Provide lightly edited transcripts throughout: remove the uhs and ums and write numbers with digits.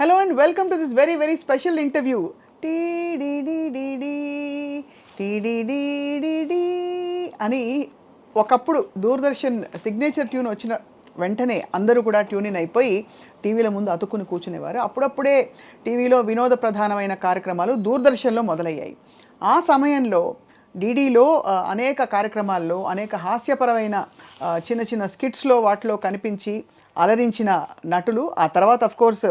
Hello and welcome to this very, very special interview. టీ అని ఒకప్పుడు దూరదర్శన్ సిగ్నేచర్ ట్యూన్ వచ్చిన వెంటనే అందరూ కూడా ట్యూన్ ఇన్ అయిపోయి టీవీల ముందు అతుక్కుని కూర్చునేవారు. అప్పుడప్పుడే టీవీలో వినోద ప్రధానమైన కార్యక్రమాలు దూరదర్శన్లో మొదలయ్యాయి. ఆ సమయంలో డీడీలో అనేక కార్యక్రమాల్లో అనేక హాస్యపరమైన చిన్న చిన్న స్కిట్స్లో వాటిలో కనిపించి అలరించిన నటులు ఆ తర్వాత అఫ్కోర్స్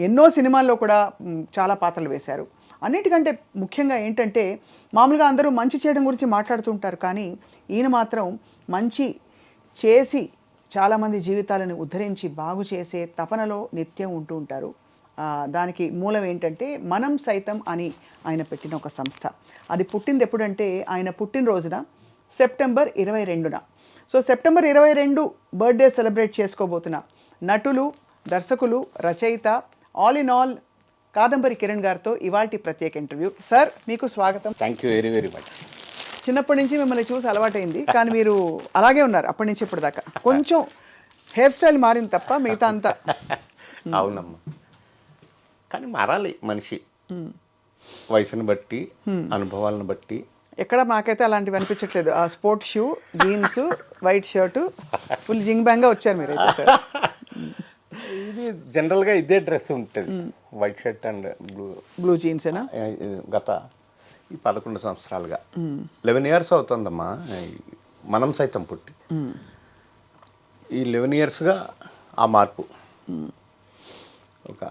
ఎన్నో సినిమాల్లో కూడా చాలా పాత్రలు వేశారు. అన్నిటికంటే ముఖ్యంగా ఏంటంటే మామూలుగా అందరూ మంచి చేయడం గురించి మాట్లాడుతుంటారు, కానీ ఈయన మాత్రం మంచి చేసి చాలామంది జీవితాలను ఉద్ధరించి బాగు చేసే తపనలో నిత్యం ఉంటూ ఉంటారు. దానికి మూలం ఏంటంటే మనం సైతం అని ఆయన పెట్టిన ఒక సంస్థ. అది పుట్టింది ఎప్పుడంటే ఆయన పుట్టినరోజున సెప్టెంబర్ 22న. సో సెప్టెంబర్ 22 బర్త్డే సెలబ్రేట్ చేసుకోబోతున్న నటులు, దర్శకులు, రచయిత, all in all Kadambari Kiran గారితో ఇవాల్టి ప్రత్యేక ఇంటర్వ్యూ. సార్, మీకు స్వాగతం. Thank you very very much. చిన్నప్పటి నుంచి మిమ్మల్ని చూసి అలవాటైంది, కానీ మీరు అలాగే ఉన్నారు అప్పటి నుంచి ఇప్పటిదాకా. కొంచెం హెయిర్ స్టైల్ మారింది తప్ప మిగతా అంతా. అవునమ్మా, కానీ మారాలి మనిషి వయసుని బట్టి, అనుభవాలను బట్టి. ఎక్కడ నాకైతే అలాంటివి అనిపించట్లేదు. ఆ sport shoe, jeans, white shirt, full zing బ్యాంగ్గా వచ్చారు మీరు అయితే సార్. ఇది జనరల్గా ఇదే డ్రెస్ ఉంటుంది, వైట్ షర్ట్ అండ్ బ్లూ జీన్సేనా. గత ఈ 11 సంవత్సరాలుగా 11 years అవుతుందమ్మా మనం సైతం పుట్టి. ఈ 11 yearsగా ఆ మార్పు. ఒక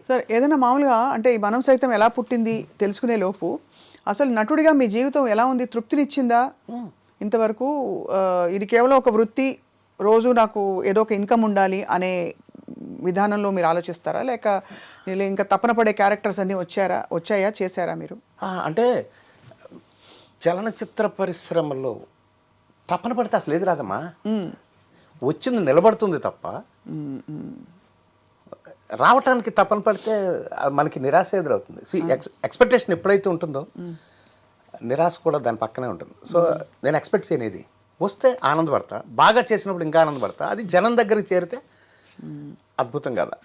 సార్, ఏదైనా మామూలుగా అంటే ఈ మనం సైతం ఎలా పుట్టింది తెలుసుకునే లోపు అసలు నటుడిగా మీ జీవితం ఎలా ఉంది? తృప్తినిచ్చిందా ఇంతవరకు? ఇది కేవలం ఒక వృత్తి, రోజు నాకు ఏదో ఒక ఇన్కమ్ ఉండాలి అనే విధానంలో మీరు ఆలోచిస్తారా, లేక ఇంకా తపన పడే క్యారెక్టర్స్ అన్నీ వచ్చాయా, చేశారా మీరు? అంటే చలనచిత్ర పరిశ్రమలో తపన పడితే అసలు ఏది రాదమ్మా, వచ్చింది నిలబడుతుంది తప్ప. రావటానికి తపన పడితే మనకి నిరాశ ఎదురవుతుంది. ఎక్స్పెక్టేషన్ ఎప్పుడైతే ఉంటుందో నిరాశ కూడా దాని పక్కనే ఉంటుంది. సో నేను ఎక్స్పెక్ట్ చేయనేది వస్తే ఆనందపడతా, బాగా చేసినప్పుడు ఇంకా ఆనందపడతా. అది జనం దగ్గరికి చేరితే అద్భుతం కదా.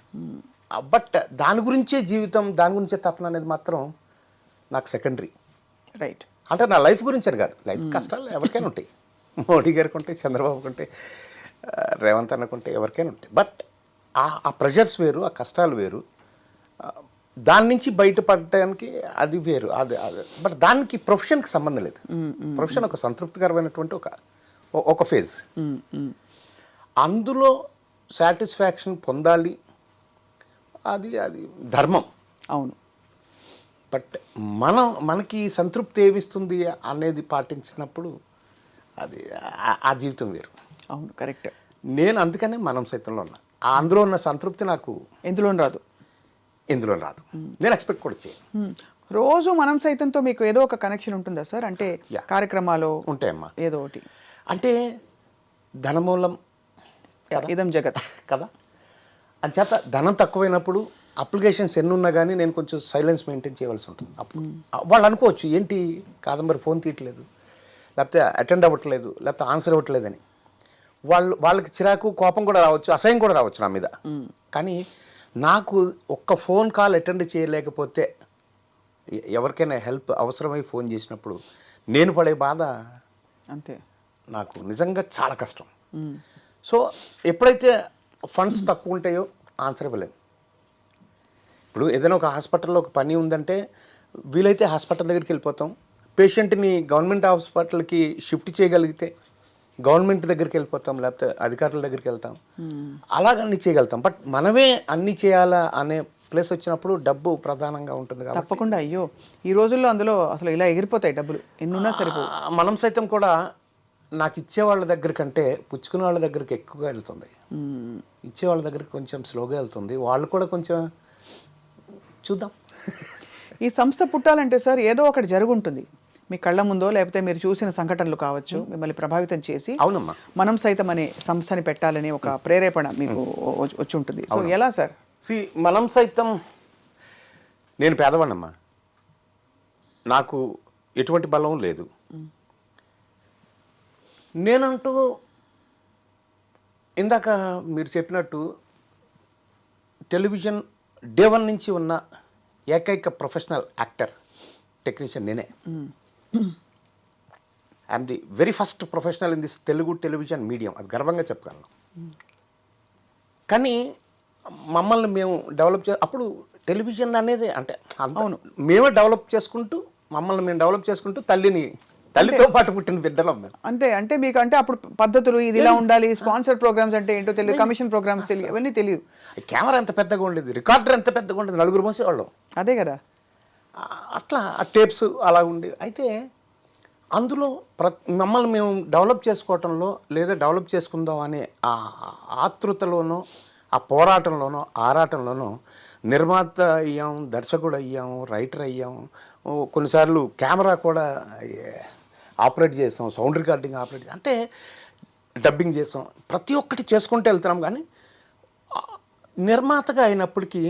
బట్ దాని గురించే జీవితం, దాని గురించే తపన అనేది మాత్రం నాకు సెకండరీ. రైట్. అంటే నా లైఫ్ గురించి అని కాదు, లైఫ్ కష్టాలు ఎవరికైనా ఉంటాయి. మోడీ గారికి ఉంటాయి, చంద్రబాబుకి ఉంటాయి, రేవంత్ అన్నకుంటే ఎవరికైనా ఉంటాయి. బట్ ఆ ప్రెషర్స్ వేరు, ఆ కష్టాలు వేరు. దాని నుంచి బయటపడటానికి అది వేరు. అది బట్ దానికి ప్రొఫెషన్కి సంబంధం లేదు. ప్రొఫెషన్ ఒక సంతృప్తికరమైనటువంటి ఒక ఫేజ్. అందులో సాటిస్ఫాక్షన్ పొందాలి, అది అది ధర్మం. అవును. బట్ మనకి సంతృప్తి ఏమిస్తుంది అనేది పాటించినప్పుడు అది ఆ జీవితం వేరు. అవును, కరెక్ట్. నేను అందుకనే మనం సైతంలో ఉన్నా. అందులో ఉన్న సంతృప్తి నాకు ఎందులో రాదు. నేను ఎక్స్పెక్ట్ కూడా చేయను. రోజు మనం సైతంతో మీకు ఏదో ఒక కనెక్షన్ ఉంటుందా సార్? అంటే కార్యక్రమాలు ఉంటాయమ్మా, ఏదో ఒకటి. అంటే ధనమూలం ఇదం జగత్ కదా. అంచేత ధనం తక్కువైనప్పుడు అప్లికేషన్స్ ఎన్ని ఉన్నా కానీ నేను కొంచెం సైలెన్స్ మెయింటైన్ చేయవలసి ఉంటుంది. అప్పుడు వాళ్ళు అనుకోవచ్చు, ఏంటి కాదంబరి ఫోన్ తీయట్లేదు, లేకపోతే అటెండ్ అవ్వట్లేదు, లేకపోతే ఆన్సర్ ఇవ్వట్లేదని. వాళ్ళకి చిరాకు, కోపం కూడా రావచ్చు, అసహ్యం కూడా రావచ్చు నా మీద. కానీ నాకు ఒక్క ఫోన్ కాల్ అటెండ్ చేయలేకపోతే, ఎవరికైనా హెల్ప్ అవసరమై ఫోన్ చేసినప్పుడు నేను పడే బాధ అంతే, నాకు నిజంగా చాలా కష్టం. సో ఎప్పుడైతే ఫండ్స్ తక్కువ ఉంటాయో ఆన్సర్ ఇవ్వలేము. ఇప్పుడు ఏదైనా ఒక హాస్పిటల్లో ఒక పని ఉందంటే వీలైతే హాస్పిటల్ దగ్గరికి వెళ్ళిపోతాం. పేషెంట్ని గవర్నమెంట్ హాస్పిటల్కి షిఫ్ట్ చేయగలిగితే గవర్నమెంట్ దగ్గరికి వెళ్ళిపోతాం, లేకపోతే అధికారుల దగ్గరికి వెళ్తాం. అలాగ అన్నీ చేయగలుగుతాం. బట్ మనమే అన్నీ చేయాలా అనే ప్లేస్ వచ్చినప్పుడు డబ్బు ప్రధానంగా ఉంటుంది కాబట్టి తప్పకుండా. అయ్యో, ఈ రోజుల్లో అందులో అసలు ఇలా ఎగిరిపోతాయి డబ్బులు, ఎన్నున్నా సరిపో. మనం సైతం కూడా నాకు ఇచ్చేవాళ్ళ దగ్గర కంటే పుచ్చుకునే వాళ్ళ దగ్గరికి ఎక్కువగా వెళ్తుంది. ఇచ్చేవాళ్ళ దగ్గరికి కొంచెం స్లోగా వెళ్తుంది. వాళ్ళు కూడా కొంచెం చూద్దాం. ఈ సంస్థ పుట్టాలంటే సార్ ఏదో ఒకటి జరుగుంటుంది మీ కళ్ళ ముందో, లేకపోతే మీరు చూసిన సంఘటనలు కావచ్చు మిమ్మల్ని ప్రభావితం చేసి. అవునమ్మా, మనం సైతం అనే సంస్థని పెట్టాలని ఒక ప్రేరేపణ మీకు వచ్చి ఉంటుంది. సో ఎలా సార్? మనం సైతం, నేను పేదవాడినమ్మా, నాకు ఎటువంటి బలం లేదు. నేనంటూ ఇందాక మీరు చెప్పినట్టు టెలివిజన్ డే 1 నుంచి ఉన్న ఏకైక ప్రొఫెషనల్ యాక్టర్ టెక్నీషియన్ నేనే. I'm the very first professional in this Telugu television medium, అది గర్వంగా చెప్పగలను. కానీ మమ్మల్ని మేము డెవలప్ అప్పుడు టెలివిజన్ అనేది అంటే అవును, మేమే డెవలప్ చేసుకుంటూ మమ్మల్ని మేము డెవలప్ చేసుకుంటూ తల్లితో పాటు పుట్టిన బిడ్డలం మేము. అంతే. అంటే మీకు అంటే అప్పుడు పద్ధతులు ఇది ఇలా ఉండాలి, స్పాన్సర్ ప్రోగ్రామ్స్ అంటే ఏంటో తెలియదు, కమిషన్ ప్రోగ్రామ్స్ తెలియదు, అవన్నీ తెలియదు. కెమెరా ఎంత పెద్దగా ఉండేది, రికార్డర్ ఎంత పెద్దగా ఉండేది, 4 మోసేవాళ్ళం. అదే కదా. అట్లా ఆ టేప్స్ అలా ఉండేవి. అయితే అందులో మమ్మల్ని మేము డెవలప్ చేసుకోవటంలో లేదా డెవలప్ చేసుకుందాం అనే ఆ ఆతృతలోనో ఆ పోరాటంలోనో ఆరాటంలోనో నిర్మాత అయ్యాం, దర్శకుడు అయ్యాం, రైటర్ అయ్యాం, కొన్నిసార్లు కెమెరా కూడా ఆపరేట్ చేసాం, సౌండ్ రికార్డింగ్ ఆపరేట్ అంటే డబ్బింగ్ చేసాం, ప్రతి ఒక్కటి చేసుకుంటూ వెళ్తున్నాం. కానీ నిర్మాతగా అయినప్పటికీ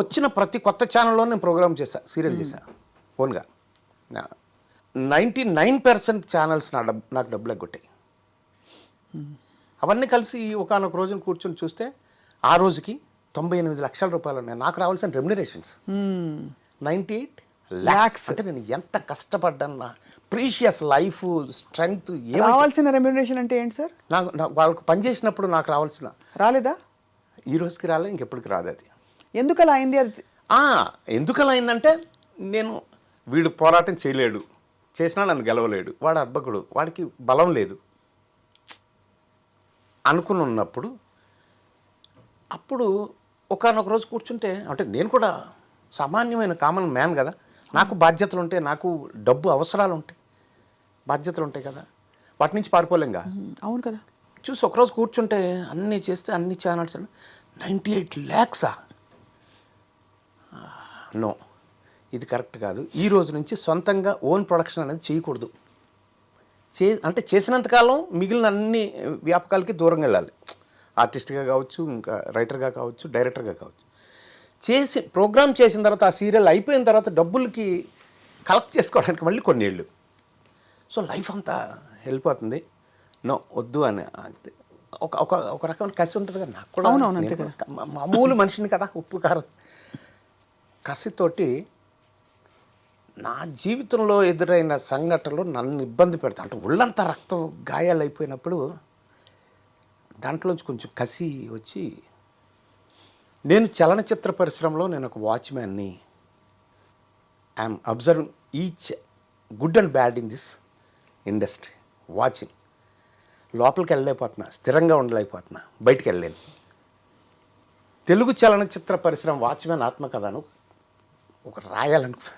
వచ్చిన ప్రతి కొత్త ఛానల్లో నేను ప్రోగ్రామ్ చేశాను, సీరియల్ చేశాను ఓన్గా. 99% ఛానల్స్ నాకు డబ్బులు ఎగ్గొట్టాయి. అవన్నీ కలిసి ఒకనొక రోజున కూర్చొని చూస్తే ఆ రోజుకి 98 లక్షల రూపాయలు ఉన్నాయి నాకు రావాల్సిన రెమ్యునరేషన్స్. 98 lakhs అంటే నేను ఎంత కష్టపడ్డాను, నా ప్రీషియస్ లైఫ్ స్ట్రెంగ్త్. రావాల్సిన రెమ్యునరేషన్ అంటే ఏంటి సార్? నాకు వాళ్ళకు పనిచేసినప్పుడు నాకు రావాల్సిన రాలేదా? ఈ రోజుకి రాలేదు, ఇంకెప్పటికి రాదు. అది ఎందుకు అలా అయింది? అది ఎందుకు అలా అయిందంటే నేను వీడు పోరాటం చేయలేడు, చేసినా నన్ను గెలవలేడు, వాడు అర్భకుడు, వాడికి బలం లేదు అనుకుని ఉన్నప్పుడు అప్పుడు ఒకనొక రోజు కూర్చుంటే, అంటే నేను కూడా సామాన్యమైన కామన్ మ్యాన్ కదా, నాకు బాధ్యతలు ఉంటాయి, నాకు డబ్బు అవసరాలు ఉంటాయి, బాధ్యతలు ఉంటాయి కదా, వాటి నుంచి పారిపోలేంగా. అవును కదా. చూసి ఒకరోజు కూర్చుంటే అన్నీ చేస్తే అన్ని ఛానల్స్ 98 lakhs. నో, ఇది కరెక్ట్ కాదు. ఈ రోజు నుంచి సొంతంగా ఓన్ ప్రొడక్షన్ అనేది చేయకూడదు. అంటే చేసినంతకాలం మిగిలిన అన్ని వ్యాపకాలకి దూరంగా వెళ్ళాలి. ఆర్టిస్ట్గా కావచ్చు, ఇంకా రైటర్గా కావచ్చు, డైరెక్టర్గా కావచ్చు. ప్రోగ్రామ్ చేసిన తర్వాత ఆ సీరియల్ అయిపోయిన తర్వాత డబ్బులకి కలెక్ట్ చేసుకోవడానికి మళ్ళీ కొన్ని ఏళ్ళు. సో లైఫ్ అంతా వెళ్ళిపోతుంది. నో, వద్దు అని ఒక రకమైన కసి ఉంటుంది కదా నాకు కూడా. మామూలు మనిషిని కదా, ఉప్పు కారం కసితోటి నా జీవితంలో ఎదురైన సంఘటనలు నన్ను ఇబ్బంది పెడతాయి. అంటే ఒళ్ళంతా రక్తం గాయాలు అయిపోయినప్పుడు దాంట్లోంచి కొంచెం కసి వచ్చి, నేను చలనచిత్ర పరిశ్రమలో నేను ఒక వాచ్మ్యాన్ని. I'm observing each good and bad in this industry, watching. లోపలికి వెళ్ళలేకపోతున్నా, స్థిరంగా ఉండలేకపోతున్నా, బయటికి వెళ్ళలేను. తెలుగు చలనచిత్ర పరిశ్రమ వాచ్మ్యాన్ ఆత్మకథను ఒక రాయాలనుకో,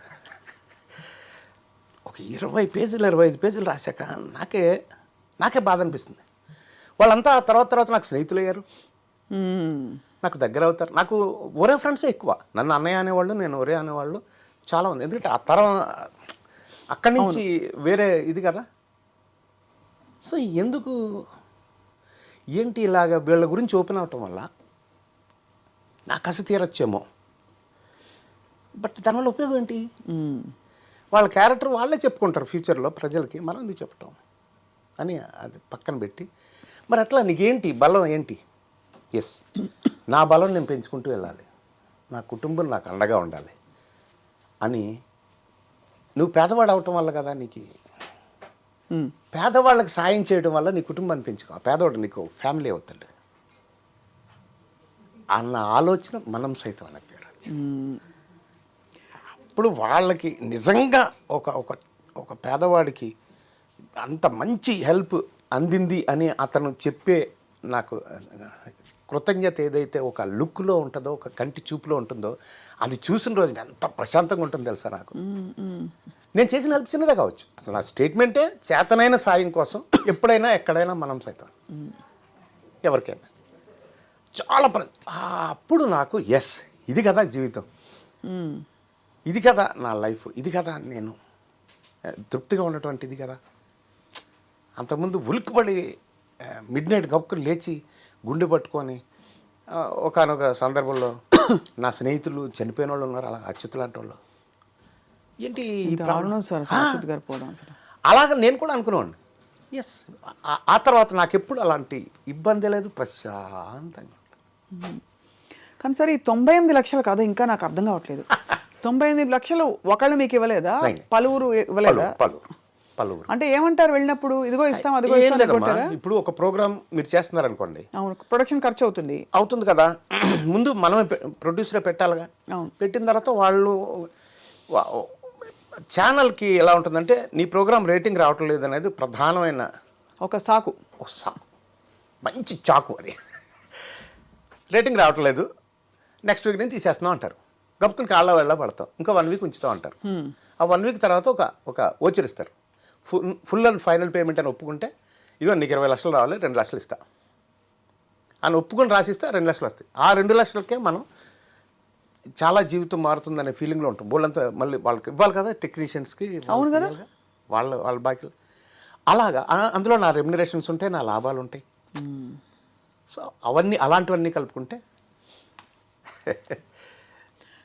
ఒక 20 పేజీలు 25 పేజీలు రాశాక నాకే బాధ అనిపిస్తుంది. వాళ్ళంతా తర్వాత నాకు స్నేహితులు అయ్యారు, నాకు దగ్గర అవుతారు. నాకు ఒరే ఫ్రెండ్సే ఎక్కువ. నన్ను అన్నయ్య అనేవాళ్ళు, నేను ఒరే అనేవాళ్ళు చాలా ఉంది. ఎందుకంటే ఆ తరం అక్కడి నుంచి వేరే ఇది కదా. సో ఎందుకు ఏంటి ఇలాగ వీళ్ళ గురించి ఓపెన్ అవటం వల్ల నా కసి తీరొచ్చేమో, బట్ దానివల్ల ఉపయోగం ఏంటి? వాళ్ళ క్యారెక్టర్ వాళ్ళే చెప్పుకుంటారు ఫ్యూచర్లో ప్రజలకి, మనం ఎందుకు చెప్పటం అని అది పక్కన పెట్టి, మరి అట్లా నీకేంటి బలం ఏంటి? ఎస్, నా బలం నేను పెంచుకుంటూ వెళ్ళాలి, నా కుటుంబం నాకు అండగా ఉండాలి అని. నువ్వు పేదవాడు అవటం వల్ల కదా నీకు, పేదవాళ్ళకి సాయం చేయడం వల్ల నీ కుటుంబాన్ని పెంచుకో, ఆ పేదవాడు నీకు ఫ్యామిలీ అవుతాడు అన్న ఆలోచన మనం సైతం అన్న పేరు. ఇప్పుడు వాళ్ళకి నిజంగా ఒక పేదవాడికి అంత మంచి హెల్ప్ అందింది అని అతను చెప్పే నాకు కృతజ్ఞత ఏదైతే ఒక లుక్లో ఉంటుందో, ఒక కంటి చూపులో ఉంటుందో, అది చూసిన రోజు ఎంత ప్రశాంతంగా ఉంటుందో తెలుసా నాకు. నేను చేసిన హెల్ప్ చిన్నదే కావచ్చు, అసలు నా స్టేట్మెంటే చేతనైన సాయం కోసం ఎప్పుడైనా ఎక్కడైనా మనం సైతం ఎవరికైనా చాలా అప్పుడు నాకు ఎస్, ఇది కదా జీవితం, ఇది కదా నా లైఫ్, ఇది కదా నేను తృప్తిగా ఉన్నటువంటి ఇది కదా. అంతకుముందు ఉలిక్కిపడి మిడ్ నైట్ గప్పుకుని లేచి గుండె పట్టుకొని ఒకనొక సందర్భంలో నా స్నేహితులు చనిపోయిన వాళ్ళు ఉన్నారు, అలా అచ్యుత్ లాంటి వాళ్ళు. ఏంటి అలాగ నేను కూడా అనుకునేవాడిని. ఎస్, ఆ తర్వాత నాకు ఎప్పుడు అలాంటి ఇబ్బంది లేదు, ప్రశాంతంగా. కానీ సార్ ఈ 98 లక్షలు కాదు ఇంకా నాకు అర్థం కావట్లేదు. 98 లక్షలు ఒకళ్ళు మీకు ఇవ్వలేదా, పలువురు ఇవ్వలేదా? పలువురు అంటే ఏమంటారు వెళ్ళినప్పుడు, ఇదిగో ఇస్తాం అదిగో ఏం ఇస్తాం లేదమ్మా, అనుకుంటారా? ఇప్పుడు ఒక ప్రోగ్రామ్ మీరు చేస్తున్నారు అనుకోండి, అవును, ప్రొడక్షన్ ఖర్చు అవుతుంది కదా. ముందు మనమే ప్రొడ్యూసరే పెట్టాలిగా. అవును. పెట్టిన తర్వాత వాళ్ళు ఛానల్కి ఎలా ఉంటుందంటే నీ ప్రోగ్రామ్ రేటింగ్ రావటం లేదు అనేది ప్రధానమైన ఒక సాకు. మంచి చాకు అది. రేటింగ్ రావటం లేదు, నెక్స్ట్ వీక్ నేను తీసేస్తున్నాం అంటారు. గప్పుకుని కాళ్ళ వెళ్ళ పడతాం, ఇంకా 1 వీక్ ఉంచుతాం అంటారు. ఆ 1 వీక్ తర్వాత ఒక ఓచర్ ఇస్తారు, ఫుల్ అండ్ ఫైనల్ పేమెంట్ అని ఒప్పుకుంటే, ఇదిగో నీకు 20 లక్షలు రావాలి, 2 లక్షలు ఇస్తా అని ఒప్పుకొని రాసిస్తే 2 లక్షలు వస్తాయి. ఆ 2 లక్షలకే మనం చాలా జీవితం మారుతుందనే ఫీలింగ్లో ఉంటాం. బోళ్ళంతా మళ్ళీ వాళ్ళకి ఇవ్వాలి కదా, టెక్నీషియన్స్కి. అవును కదా, వాళ్ళ బాకీలు అలాగా. అందులో నా రెమ్యునరేషన్స్ ఉంటాయి, నా లాభాలు ఉంటాయి. సో అవన్నీ అలాంటివన్నీ కలుపుకుంటే